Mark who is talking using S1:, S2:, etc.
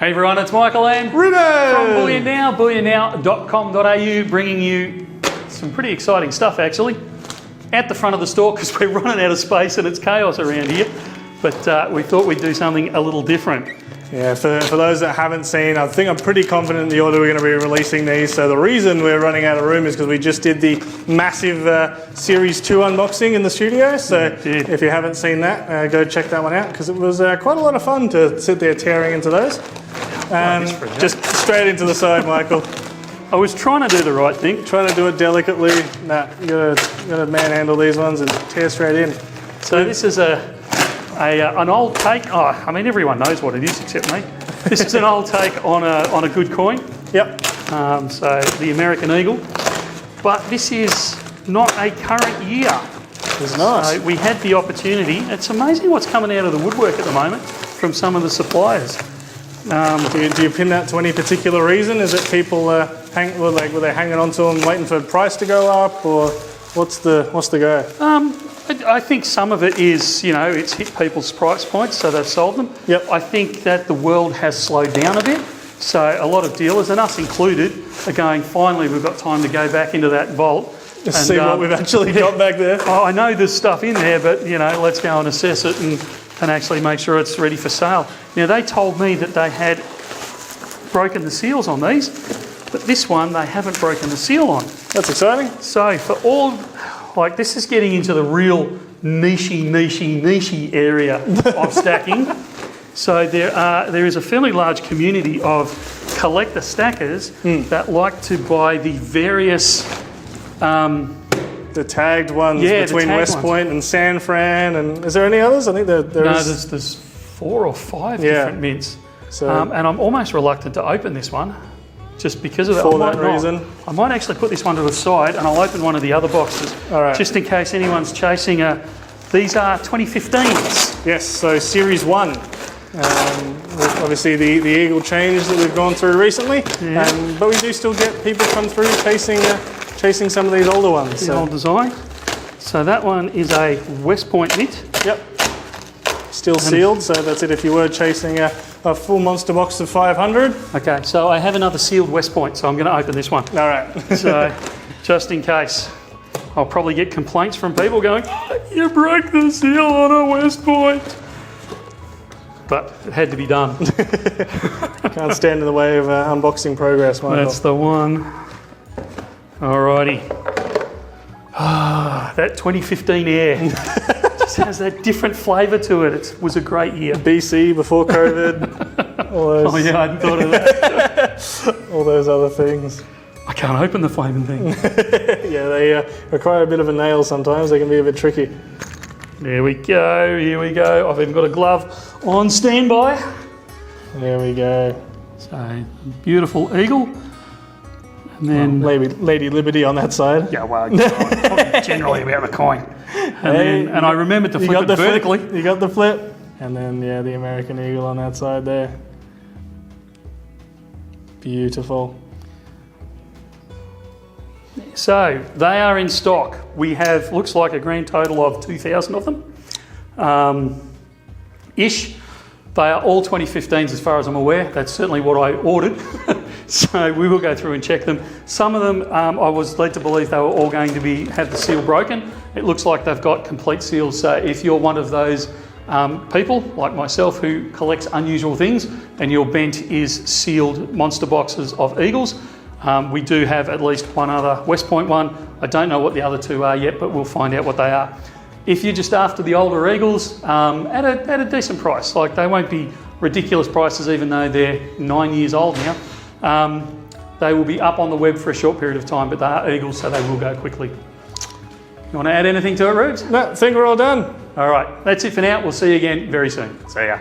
S1: Hey everyone, it's Michael and
S2: Ruben
S1: from Bullion Now, bullionnow.com.au, bringing you some pretty exciting stuff actually. At the front of the store because we're running out of space and it's chaos around here. But we thought we'd do something a little different.
S2: Yeah, for those that haven't seen, I think I'm pretty confident in the order we're going to be releasing these. So the reason we're running out of room is because we just did the massive Series 2 unboxing in the studio. So if you haven't seen that, go check that one out because it was quite a lot of fun to sit there tearing into those. Just straight into the side, Michael.
S1: I was trying to do the right thing.
S2: Trying to do it delicately. Nah, you gotta manhandle these ones and tear straight in.
S1: So this is an old take. Oh, I mean everyone knows what it is except me. This is an old take on a good coin.
S2: Yep.
S1: So the American Eagle, but this is not a current year.
S2: It's nice.
S1: So we had the opportunity. It's amazing what's coming out of the woodwork at the moment from some of the suppliers.
S2: Do you pin that to any particular reason? Is it people were they hanging on to them waiting for the price to go up, or what's the go?
S1: I think some of it is, you know, it's hit people's price points, so they've sold them.
S2: Yep.
S1: I think that the world has slowed down a bit, so a lot of dealers, and us included, are going, finally we've got time to go back into that vault.
S2: And see what we've actually got back there.
S1: Oh, I know there's stuff in there, but, you know, let's go and assess it and actually make sure it's ready for sale. Now, they told me that they had broken the seals on these, but this one they haven't broken the seal on.
S2: That's exciting.
S1: So for all, like this is getting into the real niche area of stacking. So there is a fairly large community of collector stackers that like to buy the various
S2: the tagged ones between West Point and San Fran, and is there any others? I think
S1: there's 4 or 5 different mints. So, and I'm almost reluctant to open this one, just because of that.
S2: For that reason.
S1: I might actually put this one to the side, and I'll open one of the other boxes, just in case anyone's chasing these are 2015s.
S2: Yes, so Series 1. Obviously the Eagle change that we've gone through recently, but we do still get people come through chasing some of these older ones.
S1: The old design. So that one is a West Point mint.
S2: Yep. Still sealed, so that's it if you were chasing a full monster box of 500.
S1: Okay, so I have another sealed West Point, so I'm going to open this one.
S2: All right.
S1: So, just in case. I'll probably get complaints from people going, you broke the seal on a West Point. But it had to be done.
S2: Can't stand in the way of unboxing progress, Michael.
S1: That's the one. Alrighty. That 2015 Air just has that different flavour to it. It was a great year.
S2: BC, before COVID.
S1: Oh yeah, I hadn't thought of that.
S2: All those other things.
S1: I can't open the flaming thing.
S2: Yeah, they require a bit of a nail sometimes. They can be a bit tricky.
S1: There we go, here we go. I've even got a glove on standby.
S2: There we go.
S1: So, beautiful Eagle. And then
S2: Lady Liberty on that side.
S1: Yeah, well, generally about the coin. And I remembered to flip it vertically.
S2: You got the flip. And then, the American Eagle on that side there. Beautiful.
S1: So, they are in stock. We have, looks like a grand total of 2,000 of them. Ish. They are all 2015s as far as I'm aware. That's certainly what I ordered. So we will go through and check them. Some of them, I was led to believe they were all going to have the seal broken. It looks like they've got complete seals. So if you're one of those people, like myself, who collects unusual things, and your bent is sealed monster boxes of Eagles, we do have at least one other West Point one. I don't know what the other two are yet, but we'll find out what they are. If you're just after the older Eagles, at a decent price, like they won't be ridiculous prices even though they're 9 years old now. They will be up on the web for a short period of time, but they are Eagles, so they will go quickly. You want to add anything to it, Rubes?
S2: No, I think we're all done.
S1: All right, that's it for now. We'll see you again very soon.
S2: See ya.